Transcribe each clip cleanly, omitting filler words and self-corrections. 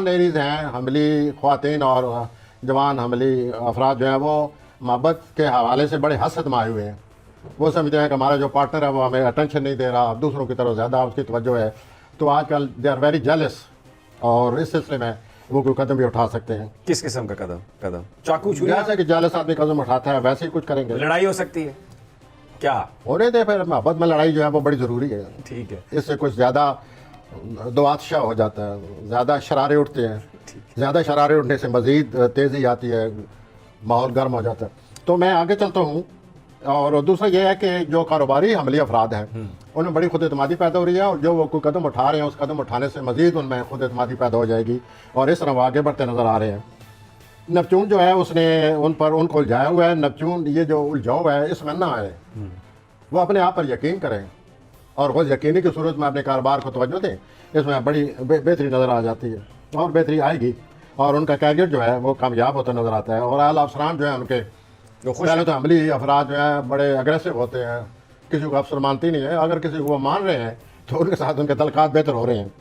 Ladies हैं, हमली ख्वातीन और जवान हमली अफराद जो हैं वो मोहब्बत के हवाले से बड़े हसद में आए हुए हैं। वो समझते हैं कि हमारा जो पार्टनर है वो हमें अटेंशन नहीं दे रहा, दूसरों की तरफ ज़्यादा उसकी तवज्जो है। तो आजकल दे आर वेरी जेलस और इस सिलसिले में वो कोई कदम भी उठा सकते हैं। किस किस्म का कदम? चाकू छुरी? जैसे कि जेलस आदमी कदम उठाता है वैसे ही कुछ करेंगे। लड़ाई हो सकती है क्या? होने दे, फिर मोहब्बत में लड़ाई जो है वो बड़ी ज़रूरी है। ठीक है। इससे कुछ ज़्यादा दो आतशा हो जाता है, ज़्यादा शरारे उठते हैं। ज़्यादा शरारे उठने से मज़ीद तेज़ी आती है, माहौल गर्म हो जाता है। तो मैं आगे चलता हूँ। और दूसरा ये है कि जो कारोबारी हमली अफराद हैं उनमें बड़ी खुद एतमादी पैदा हो रही है, और जो वो कोई कदम उठा रहे हैं उस कदम उठाने से मज़ीद उनमें खुद एतमादी पैदा हो जाएगी और इस तरह वो आगे बढ़ते नज़र आ रहे हैं। नेपच्यून जो है उसने उनको उलझाया हुआ है। नेपच्यून ये जो उलझाव है इसमें ना आए, वो अपने आप पर यकीन करें और खुद यकीनी की सूरत में अपने कारोबार को तवज्जो दें। इसमें बड़ी बेहतरी नज़र आ जाती है और बेहतरी आएगी और उनका कैरियर जो है वो कामयाब होता नज़र आता है। और आला अफसरान जो है उनके पहले तो हमली अफराद जो है बड़े अग्रेसिव होते हैं, किसी को अफसर मानती नहीं है। अगर किसी को वो मान रहे हैं तो उनके साथ उनके तलकात बेहतर हो रहे हैं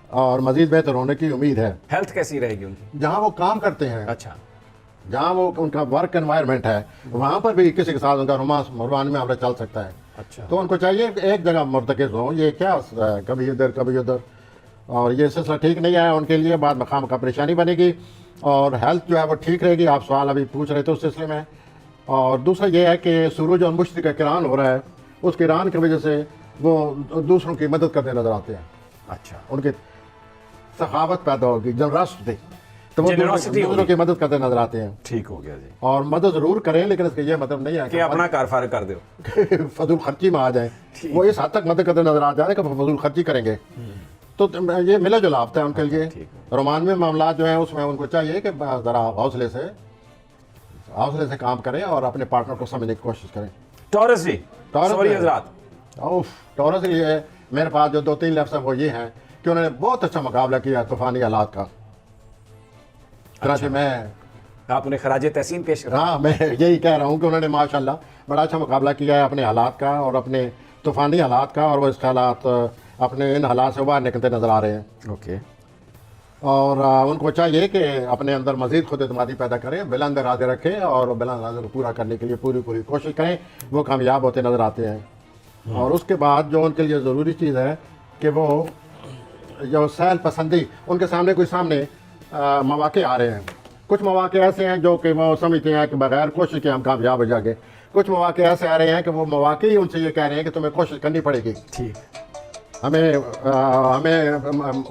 और मज़ीद बेहतर होने की उम्मीद है। हेल्थ कैसी रहेगी उनकी जहाँ वो काम करते हैं, अच्छा, जहाँ वो उनका वर्क एनवायरनमेंट है, वहाँ पर भी किसी के साथ उनका रुमानी में चल सकता है। अच्छा, तो उनको चाहिए कि एक जगह मुर्तकिज़ हो। ये क्या कभी इधर कभी उधर, और ये सिलसिला ठीक नहीं है उनके लिए। बाद में खाम का परेशानी बनेगी और हेल्थ जो है वो ठीक रहेगी। आप सवाल अभी पूछ रहे थे उस सिलसिले में। और दूसरा ये है कि सूरज और मुश्तरी का किरान हो रहा है, उस किरान की वजह से वो दूसरों की मदद करते नजर आते हैं। अच्छा, उनकी सखावत पैदा होगी, जनरसिटी, तो वो Generosity दूसरों की मदद करते नजर आते हैं। ठीक हो गया जी। और मदद जरूर करें, लेकिन इसका ये मतलब नहीं है कि अपना कार कर दो, फजूल खर्ची में आ जाए। वो इस हद तक मदद करते नजर आ जाए कि फजूल खर्ची करेंगे। तो ये मिला जुला हफ्ता है उनके लिए। रोमान में मामला जो है उसमें उनको चाहिए कि ज़रा हौसले से काम करें और अपने पार्टनर को समझने की कोशिश करें। टॉरस जी, सॉरी हजरात, टॉरस ये मेरे पास जो 2-3 लफ्ज़ हैं वो ये हैं कि उन्होंने बहुत अच्छा मुकाबला किया तूफानी हालात का। अच्छा, मैं आप उन्हें खराजे तहसीन पेश करें। हाँ, मैं यही कह रहा हूँ कि उन्होंने माशाल्लाह बड़ा अच्छा मुकाबला किया है अपने हालात का और अपने तूफानी हालात का, और वो इस हालात अपने इन हालात से बाहर निकलते नज़र आ रहे हैं। ओके, और उनको चाहिए कि अपने अंदर मज़ीद खुद एतमादी पैदा करें, बुलंद इरादे रखें और बुलंद इरादे को पूरा करने के लिए पूरी कोशिश करें। वो कामयाब होते नज़र आते हैं। और उसके बाद जो उनके लिए ज़रूरी चीज़ है कि वो जो सहल पसंदी उनके सामने मौके आ रहे हैं। कुछ मौके ऐसे हैं जो कि वो समझते हैं कि बगैर कोशिश के हम कामयाब हो जाएंगे। कुछ मौके ऐसे आ रहे हैं कि वो मौके ही उनसे ये कह रहे हैं कि तुम्हें कोशिश करनी पड़ेगी, ठीक, हमें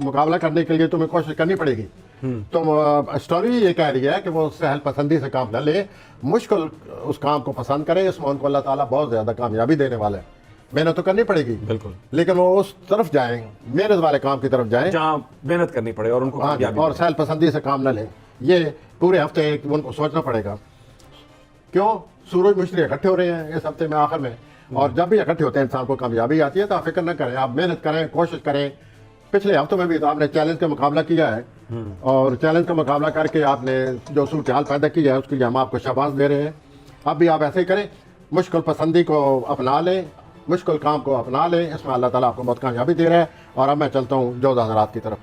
मुकाबला करने के लिए तुम्हें कोशिश करनी पड़ेगी। तो स्टोरी ये कह रही है कि वो सहल पसंदी से काम न ले, मुश्किल उस काम को पसंद करे। इसमें उनको अल्लाह ताला बहुत ज़्यादा कामयाबी देने वाला है। मेहनत तो करनी पड़ेगी बिल्कुल, लेकिन वो उस तरफ जाएं, मेहनत वाले काम की तरफ जाएं जहाँ मेहनत करनी पड़े और उनको कामयाबी और सहल पसंदी से काम न लें। ये पूरे हफ्ते उनको सोचना पड़ेगा। क्यों सूरज मुश्तरी इकट्ठे हो रहे हैं इस हफ्ते में आखिर में, और जब भी इकट्ठे होते हैं इंसान को कामयाबी आती है। तो आप फिक्र न करें, आप मेहनत करें, कोशिश करें। पिछले हफ्तों में भी तो आपने चैलेंज का मुकाबला किया है और चैलेंज का मुकाबला करके आपने जो सूरत हाल पैदा की है उसके लिए हम आपको शाबाश दे रहे हैं। अब भी आप ऐसे ही करें, मुश्किल पसंदी को अपना लें, मुश्किल काम को अपना लें। इसमें अल्लाह ताला आपको बहुत कामयाबी दे रहा है। और अब मैं चलता हूँ जोधा हज़रात की तरफ,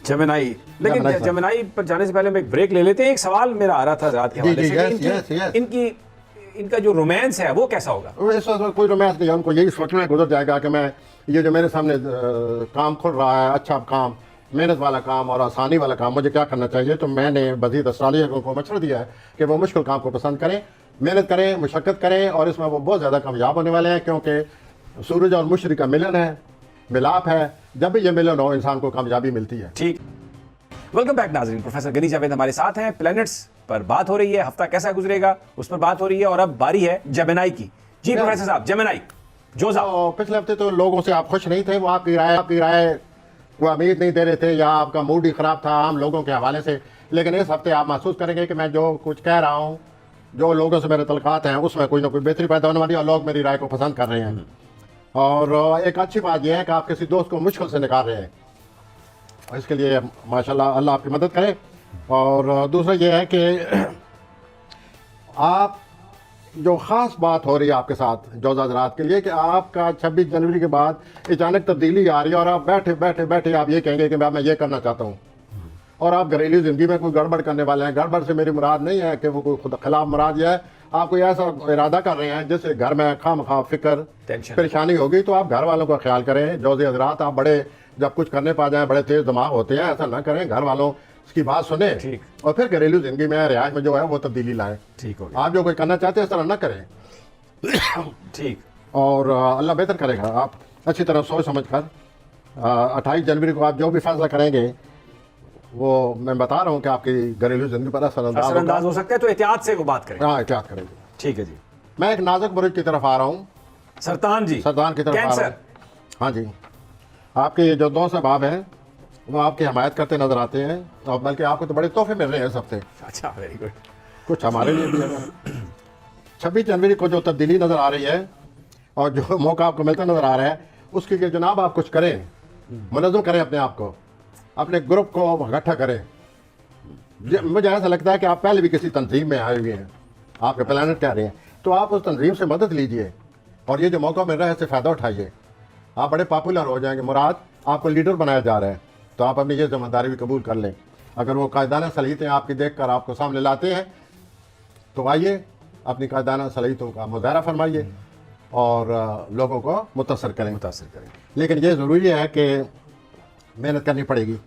जमेनाई। लेकिन जमेनाई पर जाने से पहले हम एक ब्रेक ले लेते हैं। एक सवाल मेरा आ रहा था हज़रात के हवाले से, इनका जो रोमांस है वो कैसा होगा? इस वक्त कोई रोमांस नहीं है। उनको यही सोचना है, गुजर जाएगा कि मैं ये जो मेरे सामने काम खुल रहा है, अच्छा काम, मेहनत वाला काम और आसानी वाला काम, मुझे क्या करना चाहिए। तो मैंने मज़ीद असरालिया को मशवरा दिया है कि वो मुश्किल काम को पसंद करें, मेहनत करें, मुशक्क़त करें और इसमें वो बहुत ज़्यादा कामयाब होने वाले हैं। क्योंकि सूरज और मुश्तरी का मिलन है, मिलाप है। जब भी ये मिलन हो इंसान को कामयाबी मिलती है। ठीक, वेलकम बैक नाज़रीन। प्रोफेसर गनी जावेद हमारे साथ हैं। प्लैनेट्स पर बात हो रही है, हफ्ता कैसा गुजरेगा उस पर बात हो रही है और अब बारी है जेमिनी की। जी प्रोफेसर साहब, जेमिनी जोजा। पिछले हफ्ते तो लोगों से आप खुश नहीं थे, वो आपकी राय वो उम्मीद नहीं दे रहे थे या आपका मूड ही खराब था आम लोगों के हवाले से। लेकिन इस हफ्ते आप महसूस करेंगे कि मैं जो कुछ कह रहा हूँ, जो लोगों से मेरे तलकात हैं, उसमें कोई ना कोई बेहतरी पैदा होने वाली है और लोग मेरी राय को पसंद कर रहे हैं। और एक अच्छी बात यह है कि आप किसी दोस्त को मुश्किल से निकाल रहे हैं, इसके लिए माशाल्लाह अल्लाह आपकी मदद करे। और दूसरा यह है कि आप जो ख़ास बात हो रही है आपके साथ जोधा हज़रात के लिए कि आपका 26 जनवरी के बाद अचानक तब्दीली आ रही है और आप बैठे आप ये कहेंगे कि मैं ये करना चाहता हूँ। और आप घरेलू जिंदगी में कोई गड़बड़ करने वाले हैं। गड़बड़ से मेरी मुराद नहीं है कि वो कोई खुद खिलाफ मुराद यह है, आप कोई ऐसा इरादा कर रहे हैं जिससे घर में खामखा फिक्र टेंशन। परेशानी होगी, तो आप घर वालों का ख्याल करें। जौज़े हजरात, आप बड़े जब कुछ करने पा जाए बड़े तेज दिमाग होते हैं, ऐसा ना करें। घर वालों की बात सुने ठीक। और फिर घरेलू जिंदगी में रियाज में जो है वो तब्दीली लाएं। ठीक हो गया। आप जो कोई करना चाहते हैं इस तरह ना करें, ठीक। और अल्लाह बेहतर करेगा। आप अच्छी तरह सोच समझ कर 28 जनवरी को आप जो भी फैसला करेंगे वो मैं बता रहा हूँ कि आपकी घरेलू जिंदगी पर असरअंदाज हो सकता है, तो एहतियात से को बात करें। हाँ, एहतियात करेंगे। ठीक है जी। मैं एक नाजुक बुरुज की तरफ आ रहा हूँ, सरतान जी, सरदान की तरफ आ रहा कैंसर। हूँ। हाँ जी, आपके जो दोस्त अहबाब हैं वो आपकी हमायत करते नजर आते हैं, और बल्कि आपको तो बड़े तोहफे मिल रहे हैं सबसे, अच्छा, वेरी गुड। कुछ हमारे लिए भी है। 26 जनवरी को जो तब्दीली नजर आ रही है और जो मौका आपको मिलता नजर आ रहा है, उसके लिए जनाब आप कुछ करें, मुनज़्ज़म करें अपने आप को, अपने ग्रुप को इकट्ठा करें। मुझे ऐसा लगता है कि आप पहले भी किसी तंजीम में आए हुए हैं, आपके प्लानट कह रहे हैं, तो आप उस तंजीम से मदद लीजिए और ये जो मौका मिल रहा है इससे फ़ायदा उठाइए। आप बड़े पॉपुलर हो जाएंगे। मुराद आपको लीडर बनाया जा रहा है, तो आप अपनी ये जिम्मेदारी भी कबूल कर लें। अगर वो कायदाना सलीतें आपकी देख कर आपको सामने लाते हैं तो आइए, अपनी कायदाना सलीतों का मुजाहरा फरमाइए और लोगों को मुतासर करें। लेकिन ये ज़रूरी है कि मेहनत करनी पड़ेगी।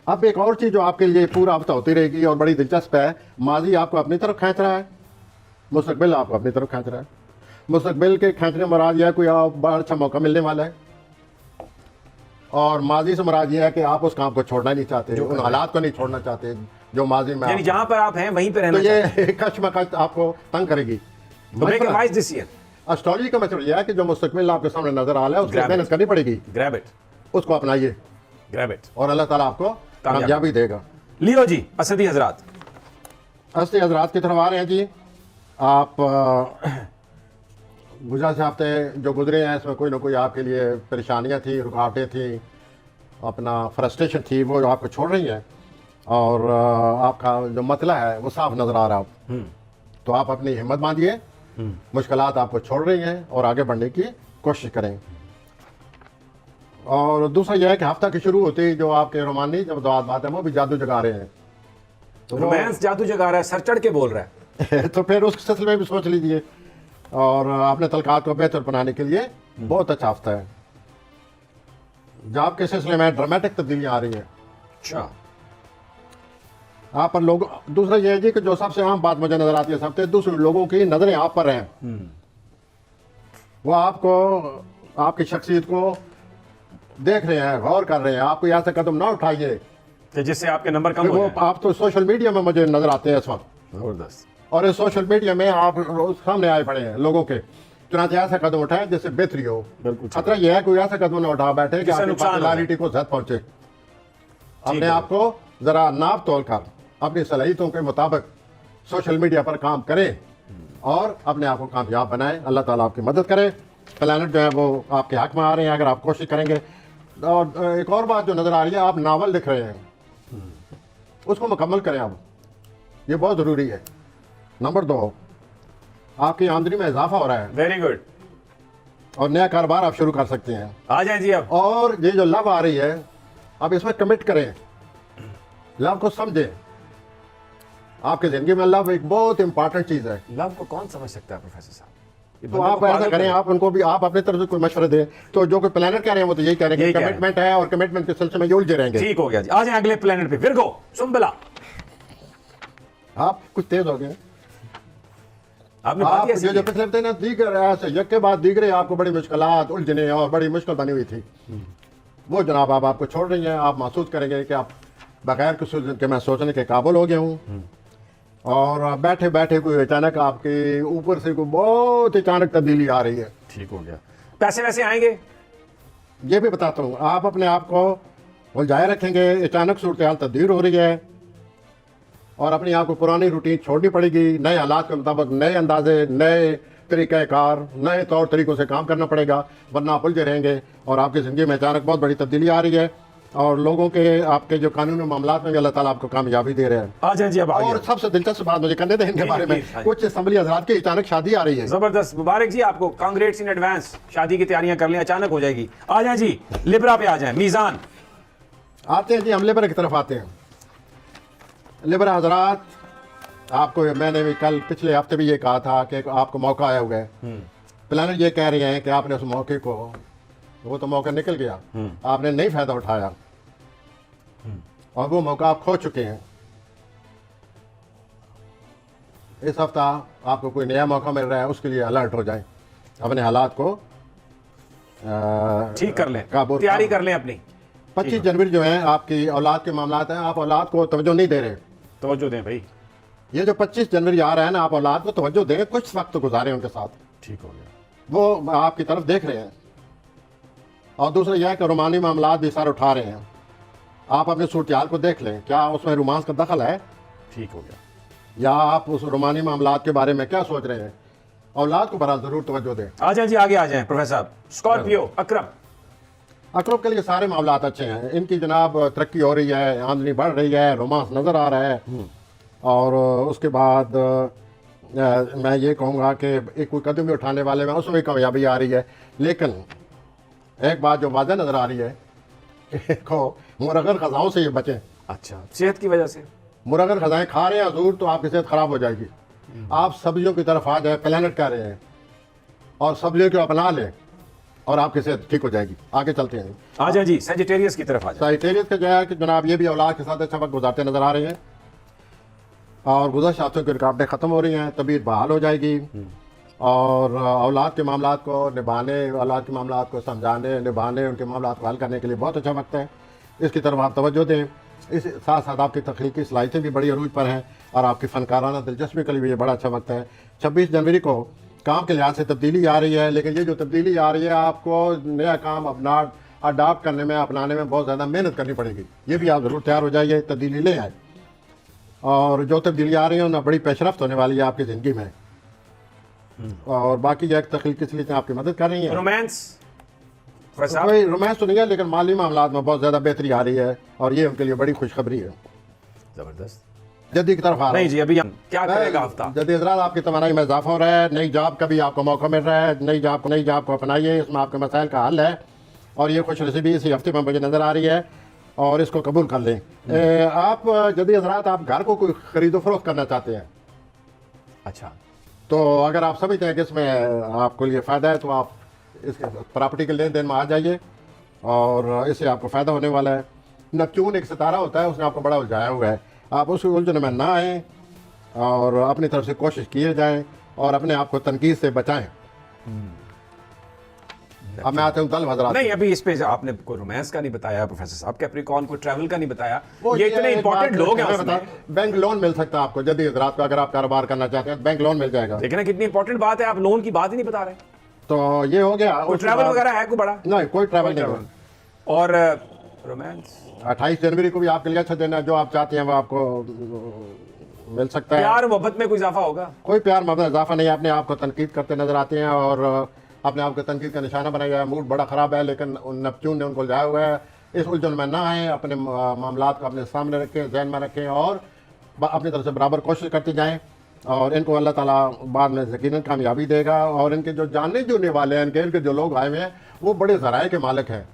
अब एक और चीज़ जो आपके लिए पूरा हफ्ता होती रहेगी और बड़ी दिलचस्प है, माजी आपको अपनी तरफ खींच रहा है, मुस्तकबिल आपको अपनी तरफ खींच रहा है। मुस्तकबिल के खींचने मुराद यह है कोई बड़ा अच्छा मौका मिलने वाला है, और माजी से मुराद यह है कि आप उस काम को छोड़ना नहीं चाहते, उन हालात को नहीं छोड़ना चाहते जो माजी में यानी जहां पर आप हैं वहीं पे रहना तो ये कशमकश आपको तंग करेगी। एस्ट्रोलॉजी का मतलब यह है कि जो मुस्तकबिल आपके सामने नजर आ रहा है उसकी मेहनत करनी पड़ेगी, ग्रैब इट, उसको अपनाइए, ग्रैब इट, और अल्लाह ताला आपको कामयाबी देगा। लियो जी, असदी हजरात, असदी हजरात की तरफ आ रहे हैं जी। आप गुज़श्ता से हफ्ते जो गुजरे हैं इसमें कोई ना कोई आपके लिए परेशानियां थी, रुकावटें थी, अपना फ्रस्ट्रेशन थी, वो आपको छोड़ रही हैं, और आपका जो मतला है वो साफ नज़र आ रहा है। तो आप अपनी हिम्मत बांधिए, मुश्किलात आपको छोड़ रही हैं और आगे बढ़ने की कोशिश करें। और दूसरा यह है कि हफ्ता की शुरू होती जो आपके रोमानी जब बात है वो भी जादू जगा रहे हैं, तो रोमांस जादू जगा रहा है, सर चढ़ के बोल रहा है। तो फिर उस सिलसिले में भी सोच लीजिए, और अपने तलकात को बेहतर बनाने के लिए बहुत अच्छा हफ्ता है। जॉब के सिलसिले में ड्रामेटिक तब्दीलियां आ रही हैं। अच्छा, आप पर लोग, दूसरा यह है जी कि जो सबसे आम बात मुझे नजर आती है, सबसे दूसरे लोगों की नजरें आप पर हैं, वो आपको, आपकी शख्सियत को देख रहे हैं, गौर कर रहे हैं। आप कोई ऐसा कदम ना उठाइए कि जिससे आपके नंबर कम हो वो जाए। आप तो सोशल मीडिया में मुझे नजर आते हैं इस वक्त, जबरदस्त। और इस सोशल मीडिया में आप रोज सामने आए पड़े हैं लोगों के, चुनाचे ऐसा कदम उठाए जिससे बेहतरी हो। बिल्कुल। खतरा यह है कोई ऐसा कदम ना उठा बैठे कि जिससे आपकी नुकसान हो पॉपुलैरिटी को जद पहुंचे। अपने है। आप को जरा नाप तोल कर अपनी सलाहियतों के मुताबिक सोशल मीडिया पर काम करें और अपने आप को कामयाब बनाएं। अल्लाह ताला आपकी मदद करे। प्लैनेट जो है वो आपके हक में आ रहे हैं अगर आप कोशिश करेंगे। और एक और बात जो नजर आ रही है, आप नावल लिख रहे हैं, उसको मुकम्मल करें अब, ये बहुत ज़रूरी है। नंबर 2, आपकी आमदनी में इजाफा हो रहा है, वेरी गुड, और नया कारोबार आप शुरू कर सकते हैं। आ जाए जी अब। और ये जो लव आ रही है, आप इसमें कमिट करें, लव को समझें। आपकी जिंदगी में लव एक बहुत इंपॉर्टेंट चीज़ है। लव को कौन समझ सकता है प्रोफेसर साहब? ये तो बंदे आप को ऐसा पागल करें, कर- आप उनको भी, आप अपने तरफ से कोई मशवरा दें। तो जो कोई प्लानर कह रहे हैं वो तो यही कह रहे हैं यही कि कह रहे हैं। कमिटमेंट है और कमिटमेंट के सिलसिले में ये उलझे रहेंगे। ठीक हो गया जी। आ जाए अगले प्लेनेट पे, विर्गो, सुंबला। आप कुछ तेज हो गए, आपने बात आप ही ऐसी जो की। पिछले हफ्ते ना दीगर ऐसे यक के बाद दीगरे आपको बड़ी मुश्किलात, उलझने और बड़ी मुश्किल बनी हुई थी, वो जनाब आप आपको छोड़ रही हैं। आप महसूस करेंगे कि आप बगैर किसी के मैं सोचने के काबिल हो गया हूँ, और बैठे बैठे कोई अचानक आपके ऊपर से कोई बहुत अचानक तब्दीली आ रही है। ठीक हो गया। पैसे वैसे आएंगे? ये भी बताता हूँ, आप अपने आप को उलझाए रखेंगे। अचानक सूरत हाल तब्दील हो रही है और अपने आप को पुरानी रूटीन छोड़नी पड़ेगी। नए हालात के मुताबिक नए अंदाजे, नए तरीक़ाकार, नए तौर तरीक़ों से काम करना पड़ेगा, वरना आप उलझे रहेंगे और आपकी ज़िंदगी में अचानक बहुत बड़ी तब्दीली आ रही है। और लोगों के, आपके जो कानूनी मामलात में भी अल्लाह ताला आपको कामयाबी दे रहे हैं। आ जाए जी अब आगे। और सबसे दिलचस्प बात मुझे करने दें इनके बारे में, प्लीज, हाँ। कुछ असम्बली हज़रात की अचानक शादी आ रही है। जबरदस्त, मुबारक जी आपको, कांग्रेट्स इन एडवांस। शादी की तैयारियां कर लें, अचानक हो जाएगी। आ जाए जी लिब्रा पे, आ जाए मीजान। आते हैं जी हमले पर की तरफ आते हैं। लिबर हजरात, आपको मैंने भी कल पिछले हफ्ते भी ये कहा था कि आपको मौका आया हुआ है। प्लानट ये कह रहे हैं कि आपने उस मौके को, वो तो मौका निकल गया, आपने नहीं फायदा उठाया और वो मौका आप खो चुके हैं। इस हफ्ता आपको कोई नया मौका मिल रहा है, उसके लिए अलर्ट हो जाए, अपने हालात को ठीक कर लें, काबू तैयारी कर लें अपनी। 25 जनवरी जो है आपकी औलाद के मामला हैं, आप औलाद को तवज्जो नहीं दे रहे। तवज्जो दें भाई। ये जो 25 जनवरी आ रहा है ना, आप औलाद को तवज्जो दें, कुछ वक्त गुजारें उनके साथ, ठीक हो गया। वो आपकी तरफ देख रहे हैं। और दूसरा यह है कि रोमानी मामला भी सर उठा रहे हैं, आप अपने सूरत को देख लें, क्या उसमें रोमांस का दखल है, ठीक हो गया। या आप उस रोमानी मामला के बारे में क्या सोच रहे हैं। औलाद को बहरहाल जरूर तवज्जो दें। आ जाए जी, आगे आ जाए प्रोफेसर साहब। स्कॉर्पियो, अकरम। अकरब के लिए सारे मामला अच्छे हैं, इनकी जनाब तरक्की हो रही है, आमदनी बढ़ रही है, रोमांस नज़र आ रहा है। और उसके बाद मैं ये कहूँगा कि एक कोई कदम भी उठाने वाले में उसमें भी कामयाबी आ रही है। लेकिन एक बात जो वाज़ह नज़र आ रही है कि को मुरगर ग़ज़ाओं से ये बचें। अच्छा, सेहत की वजह से मुरगर ग़ज़ाएँ खा रहे हैं हजूर तो आपकी सेहत ख़राब हो जाएगी। आप सब्जियों की तरफ आ जाए, प्लानट कह रहे हैं, और सब्जियों को अपना लें और आपकी सेहत ठीक हो जाएगी। आगे चलते हैं, आ जाए जी, सेजिटेरियस की तरफ आ जाए। साइटेरियस का जो है कि जनाब ये भी औलाद के साथ अच्छा वक्त गुजारते नजर आ रहे हैं और गुज़श्ता हफ्तों की रुकावटें ख़त्म हो रही हैं, तबीयत बहाल हो जाएगी और औलाद के मामला को निभाने, औलाद के मामला को समझाने, निभाने, उनके मामला को हल करने के लिए बहुत अच्छा वक्त है। इसकी तरफ आप तवज्जो दें। इस साथ साथ आपकी तख्लीकी सलाहियतें भी बड़ी अरूज पर हैं और आपकी फ़नकाराना दिलचस्पी के लिए भी ये बड़ा अच्छा वक्त है। 26 जनवरी को काम के लिहाज से तब्दीली आ रही है, लेकिन ये जो तब्दीली आ रही है आपको नया काम अपना अडाप्ट करने में, अपनाने में बहुत ज़्यादा मेहनत करनी पड़ेगी। ये भी आप ज़रूर तैयार हो जाइए, तब्दीली ले आए। और जो तब्दीली आ रही है उनमें बड़ी पेशरफ्त होने वाली है आपकी ज़िंदगी में। और बाकी जो तख्लीकी सलाहियतें आपकी मदद कर रही हैं। रोमांस, कोई रोमांस तो नहीं है, लेकिन माली मामलात में बहुत ज़्यादा बेहतरी आ रही है और ये उनके लिए बड़ी खुशखबरी है। जबरदस्त। जल्दी की तरफ आ रहा नहीं है। जी, अभी हम क्या करेगा हफ्ता? जल्दी हजरात, आपकी तमन्नाई में इजाफा हो रहा है, नई जॉब का भी आपको मौका मिल रहा है, नई जॉब को अपनाइए, इसमें आपके मसाइल का हल है और ये खुश नसीबी इसी हफ्ते में मुझे नज़र आ रही है और इसको कबूल कर लें। आप जल्दी हजरात, आप घर को कोई खरीदो फरोख्त करना चाहते हैं, अच्छा, तो अगर आप समझते हैं कि इसमें आपको लिए फ़ायदा है तो आप इसके प्रॉपर्टी के लेन देन में आ जाइए और इससे आपको फ़ायदा होने वाला है। नेपच्यून एक सितारा होता है, उसने आपको बड़ा उलझाया हुआ है, आप उस उलझन में ना आएँ और अपनी तरफ से कोशिश किए जाएं और अपने आप को तनकीद से बचाएं। अब मैं आता हूँ दल हजरात। नहीं अभी इस पे आपने कोई रोमांस का नहीं बताया प्रोफेसर साहब, कैप्रिकॉर्न को ट्रैवल का नहीं बताया। वो ये इतने एक इंपॉर्टेंट बात लोग हैं मैं उसमें। बता, बैंक लोन मिल सकता है आपको जल्दी हजरात को, अगर आप कारोबार करना चाहते हैं बैंक लोन मिल जाएगा। देखना कितनी इंपॉर्टेंट बात है, आप लोन की बात ही नहीं बता रहे। तो ये हो गया। कोई ट्रैवल वगैरह है कोई बड़ा? नहीं, कोई ट्रैवल नहीं। और रोमांस 28 जनवरी को भी आपके लिए अच्छा दिन है, जो आप चाहते हैं वो आपको मिल सकता है। प्यार मोहब्बत में कोई इजाफा होगा? कोई प्यार मोहब्बत इजाफा नहीं है, अपने आप को तनकीद करते नजर आते हैं और अपने आप को तनकीद का निशाना बनाया है। मूड बड़ा ख़राब है लेकिन नेपच्यून ने उनको उलझाया हुआ है। इस उलझन में ना आए, अपने मामलात को अपने सामने रखें, जहन में रखें और अपनी तरफ से बराबर कोशिश करते जाएं और इनको अल्लाह ताला बाद में यकीनन कामयाबी देगा। और इनके जो जानने जुड़ने वाले हैं, इनके जो लोग आए हुए हैं वो बड़े ज़राए के मालिक हैं,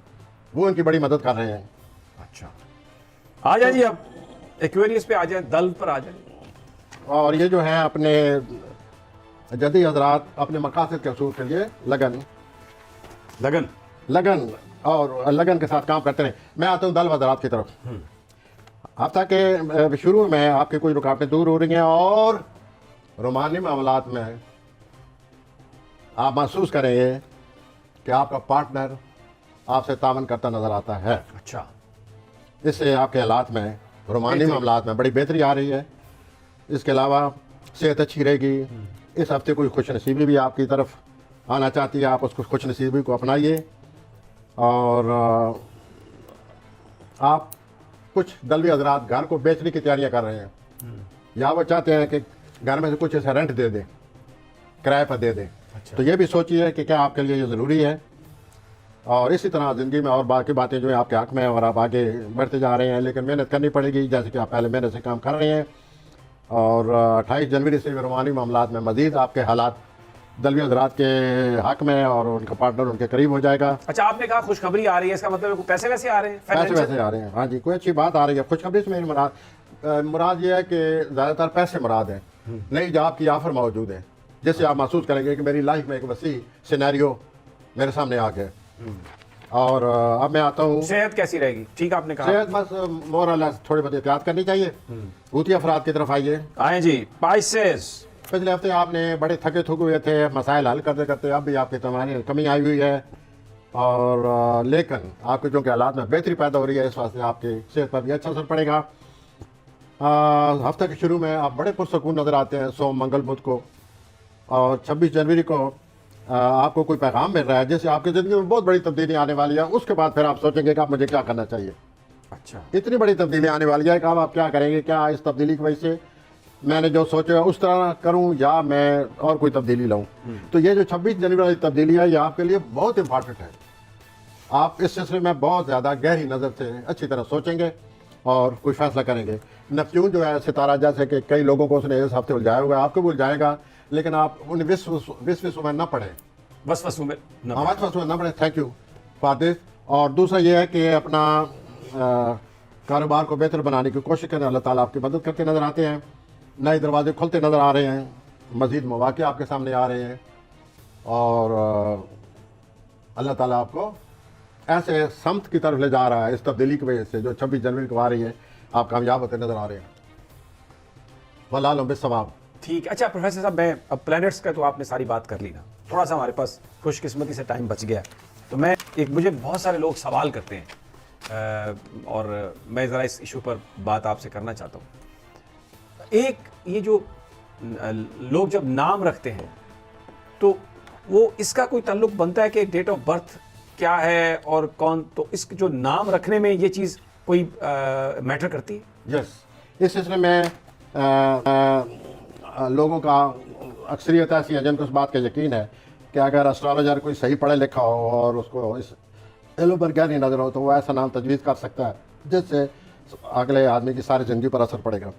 वो इनकी बड़ी मदद कर रहे हैं। अच्छा, आ जाए जी, अब एक्वेरियस पे आ जाए, दल पर आ जाए। और ये जो है अपने जल्दी हजरात अपने मकासद के असूल के लिए लगन और लगन के साथ काम करते रहे। मैं आता हूँ दल हजरात की तरफ। हफ्ता के शुरू में आपकी कुछ रुकावटें दूर हो रही हैं और रोमानी मामलात में आप महसूस करेंगे कि आपका पार्टनर आपसे तावन करता नजर आता है। अच्छा, इससे आपके हालात में, रोमानी मामलात में बड़ी बेहतरी आ रही है। इसके अलावा सेहत अच्छी रहेगी। इस हफ्ते कोई खुश नसीबी भी आपकी तरफ आना चाहती है, आप उसको खुश नसीबी को अपनाइए। और आप कुछ दलवी हजरात घर को बेचने की तैयारियां कर रहे हैं या वो चाहते हैं कि घर में से कुछ ऐसा रेंट दे दें, किराए पर दे दें। अच्छा। तो ये भी सोचिए कि क्या आपके लिए ये ज़रूरी है। और इसी तरह ज़िंदगी में और बाकी बातें जो है आपके हक़ में और आप आगे बढ़ते जा रहे हैं, लेकिन मेहनत करनी पड़ेगी जैसे कि आप पहले मेहनत से काम कर रहे हैं। और 28 जनवरी से रोमानी मामलात में मज़ीद आपके हालात दलवी हजरात के हक़ में और उनका पार्टनर उनके करीब हो जाएगा। अच्छा, आपने कहा खुशखबरी आ रही है, इसका मतलब पैसे वैसे आ रहे हैं? पैसे वैसे आ रहे हैं। हाँ जी, कोई अच्छी बात आ रही है। खुशखबरी से मेरी मुराद ये है कि ज़्यादातर पैसे मुराद है, नई जॉब की ऑफर मौजूद है, जिससे आप महसूस करेंगे कि मेरी लाइफ में एक वसी सिनेरियो मेरे सामने आ गया। और अब मैं आता हूँ। सेहत कैसी रहेगी? ठीक आपने कहा। सेहत बस मोर और लेस थोड़ी बहुत एहतियात करनी चाहिए। ऊती अफराद की तरफ आइए। आए जी, स्पाइसेस। पिछले हफ्ते आपने बड़े थके थुके हुए थे, मसाइल हल करते करते अब भी आपकी तमाम कमी आई हुई है, और लेकिन आपके जो कि हालात में बेहतरी पैदा हो रही है, इस वास्ते आपकी सेहत पर भी अच्छा असर पड़ेगा। हफ्ते के शुरू में आप बड़े पुरसकून नज़र आते हैं, सोम मंगल बुध को, और 26 जनवरी को आपको कोई पैगाम मिल रहा है जिससे आपकी ज़िंदगी में बहुत बड़ी तब्दीली आने वाली है। उसके बाद फिर आप सोचेंगे कि अब मुझे क्या करना चाहिए। अच्छा, इतनी बड़ी तब्दीली आने वाली है कि अब आप क्या करेंगे, क्या इस तब्दीली की वजह से मैंने जो सोचा उस तरह करूं या मैं और कोई तब्दीली लाऊं। तो ये जो 26 जनवरी वाली तब्दीली है, ये आपके लिए बहुत इंपॉर्टेंट है। आप इस सिलसिले में बहुत ज़्यादा गहरी नज़र से अच्छी तरह सोचेंगे और कोई फैसला करेंगे। नफ्यून जो है सितारा, जैसे कि कई लोगों को उसने इस हफ्ते उलझाया हुआ है, आपको भी उलझाएगा, लेकिन आप उन विश्व में न पढ़ें, बस में न पढ़ें। Thank you for this. और दूसरा ये है कि अपना कारोबार को बेहतर बनाने की कोशिश करें। अल्लाह ताला आपकी मदद करते नज़र आते हैं, नए दरवाजे खुलते नज़र आ रहे हैं, मज़ीद मौक़े आपके सामने आ रहे हैं, और अल्लाह ताला आपको ऐसे समत की तरफ ले जा रहा है इस तब्दीली की वजह से जो 26 जनवरी को आ रही है। आप कामयाब होते नज़र आ रहे हैं। वल्लाह बिस्सवाब। ठीक। अच्छा प्रोफेसर साहब, मैं अब प्लैनेट्स का तो आपने सारी बात कर ली ना, थोड़ा सा हमारे पास खुशकिस्मती से टाइम बच गया, तो मैं मुझे बहुत सारे लोग सवाल करते हैं, और मैं ज़रा इस इशू पर बात आपसे करना चाहता हूँ। एक ये जो लोग जब नाम रखते हैं तो वो इसका कोई ताल्लुक बनता है कि डेट ऑफ बर्थ क्या है और कौन, तो इस जो नाम रखने में ये चीज़ कोई मैटर करती है? यस, इस सिलसिले में लोगों का अक्सरियत ऐसी है जिनको इस बात का यकीन है कि अगर एस्ट्रोलॉजर कोई सही पढ़ा लिखा हो और उसको इस इल्म पर गहरी नज़र हो तो वो ऐसा नाम तजवीज़ कर सकता है जिससे अगले आदमी की सारी ज़िंदगी पर असर पड़ेगा।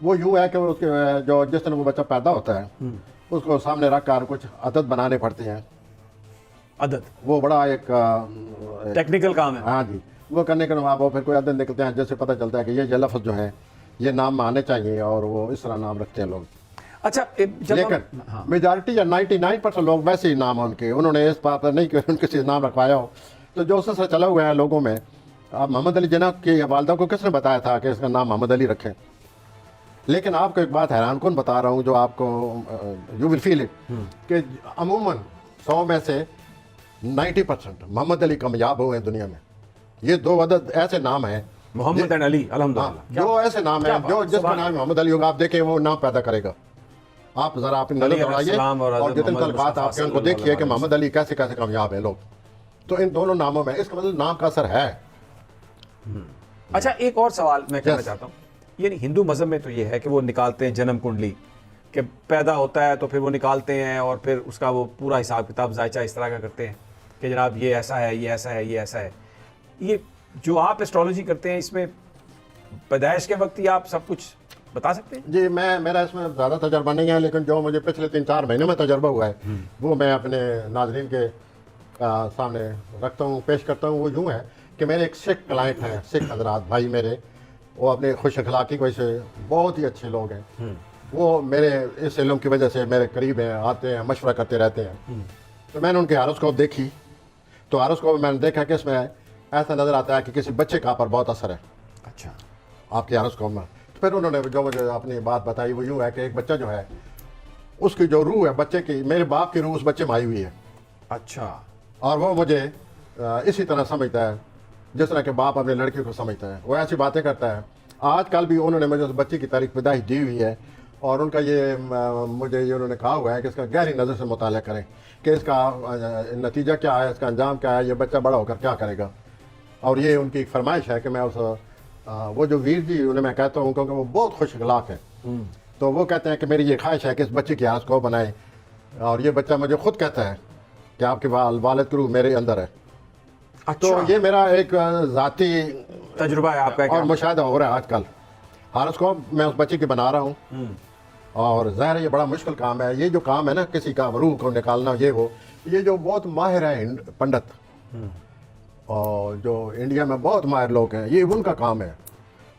वो यूँ है कि उसके जो जिस दिन वो बच्चा पैदा होता है उसको सामने रख कर कुछ आदत बनाने पड़ती हैं। आदत वो बड़ा एक टेक्निकल काम है। हाँ जी, वो करने के बाद वो फिर कोई आदत निकलते हैं जिससे पता चलता है कि ये लफ्ज़ जो है ये नाम आने चाहिए, और वो इस तरह नाम रखते हैं लोग। अच्छा, लेकिन मेजॉरिटी या 99% लोग वैसे ही नाम उनके, उन्होंने इस बात पर नहीं कि उनके किसी नाम रखवाया हो, तो जो उससे चला हुआ है लोगों में। अब मोहम्मद अली जिन्ना की वालदा को किसने बताया था कि इसका नाम मोहम्मद अली रखें? लेकिन आपको एक बात हैरान कौन बता रहा हूँ जो आपको यू विल फील इट, कि अमूमन 100 में से 90% मोहम्मद अली कामयाब हुए हैं दुनिया में। ये दो अदद ऐसे नाम हैं, मोहम्मद एंड अली, अल्हम्दुलिल्लाह, जो ऐसे नाम है जो जिसका नाम मोहम्मद अली होगा, आप देखें वो नाम पैदा करेगा। आप जरा अपनी नजर दौड़ाइए और जितने तलकात आपके उनको देखिए कि मोहम्मद अली कैसे कैसे कामयाब है लोग। तो इन दोनों नामों में इसका मतलब नाम का असर है। अच्छा, एक और सवाल मैं करना चाहता हूँ। यानी हिंदू मजहब में तो ये है कि वो निकालते हैं जन्म कुंडली, कि पैदा होता है तो फिर वो निकालते हैं और फिर उसका वो पूरा हिसाब किताब जायचा इस तरह का करते हैं कि जनाब ये ऐसा है, ये ऐसा है, ये ऐसा है। ये जो आप एस्ट्रोलॉजी करते हैं, इसमें पैदाइश के वक्त ही आप सब कुछ बता सकते हैं? जी, मेरा इसमें ज़्यादा तजर्बा नहीं है, लेकिन जो मुझे पिछले 3-4 महीनों में तजर्बा हुआ है वो मैं अपने नाजरीन के सामने रखता हूँ, पेश करता हूँ। वो यूँ है कि मेरे एक सिख क्लाइंट हैं, सिख हजरात भाई मेरे, वो अपने खुश अखलाकी की वजह से बहुत ही अच्छे लोग हैं। वो मेरे इस इल्म की वजह से मेरे करीब हैं, आते हैं, मशवरा करते रहते हैं। तो मैंने उनके हारोस्कोप देखी, तो हारोस्कोप मैंने देखा कि इसमें ऐसा नज़र आता है कि किसी बच्चे का पर बहुत असर है। अच्छा, आपके हारोस्कोप में। तो फिर उन्होंने जो मुझे अपनी बात बताई वो यूँ है कि एक बच्चा जो है उसकी जो रूह है बच्चे की, मेरे बाप की रूह उस बच्चे में आई हुई है। अच्छा, और वो मुझे इसी तरह समझता है जिस तरह के बाप अपने लड़के को समझता है। वो ऐसी बातें करता है। आजकल भी उन्होंने मुझे उस बच्चे की तारीख पैदाइश दी हुई है, और उनका ये मुझे ये उन्होंने कहा हुआ है कि इसका गहरी नज़र से मुताला करें कि इसका नतीजा क्या है, इसका अंजाम क्या है, ये बच्चा बड़ा होकर क्या करेगा। और ये उनकी एक फरमाइश है कि मैं उस वो जो वीर जी उन्हें मैं कहता हूँ, क्योंकि वो बहुत खुश अखलाक है, तो वो कहते हैं कि मेरी ये ख्वाहिश है कि इस बच्चे की आस को बनाए। और ये बच्चा मुझे खुद कहता है कि आपके वालिद की रूह मेरे अंदर है। अच्छा, तो ये मेरा एक ज़ाती तजुर्बा है आपका और मुशाहिदा हो रहा है आजकल। हारोस्कोप मैं उस बच्चे की बना रहा हूँ, और ज़ाहिर है ये बड़ा मुश्किल काम है। ये जो काम है ना, किसी का रूह को निकालना, ये जो बहुत माहिर है पंडित, और जो इंडिया में बहुत माहिर लोग हैं, ये उनका काम है।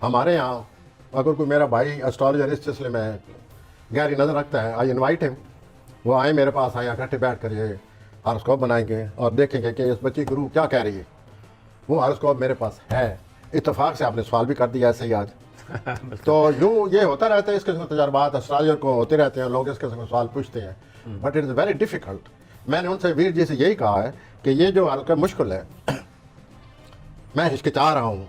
हमारे यहाँ अगर कोई मेरा भाई एस्ट्रोलॉजर इस सिलसिले में गहरी नज़र रखता है, आई इनवाइट हिम, वो आए मेरे पास, आए इकट्ठे बैठ कर ये हारोस्कोप बनाएंगे और देखेंगे कि इस बच्ची की रूह क्या कह रही है। वो हारोस्कोप मेरे पास है। इत्तेफाक से आपने सवाल भी कर दिया ऐसे ही आज। तो यूँ ये होता रहता है, इस किस्म के तजर्बात एस्ट्रोलॉजर को होते रहते हैं, लोग इस किस्म के सवाल पूछते हैं, but it is very difficult. मैंने उनसे वीर जी से यही कहा है कि ये जो हल्का मुश्किल है, मैं हिचकिचा रहा हूँ,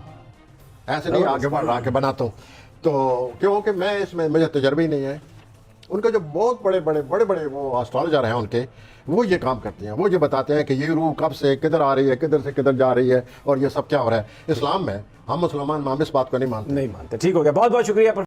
ऐसे नहीं आगे बढ़ रहा के बनाता हूँ, तो क्योंकि मैं इसमें मुझे तजर्बा ही नहीं है। उनके जो बहुत बड़े बड़े वो एस्ट्रोलॉजर हैं उनके, वो ये काम करते हैं, वो ये बताते हैं कि ये रूह कब से किधर आ रही है, किधर से किधर जा रही है, और ये सब क्या हो रहा है। इस्लाम में हम मुसलमान इस बात को नहीं मानते। नहीं मानते। ठीक हो गया, बहुत बहुत शुक्रिया।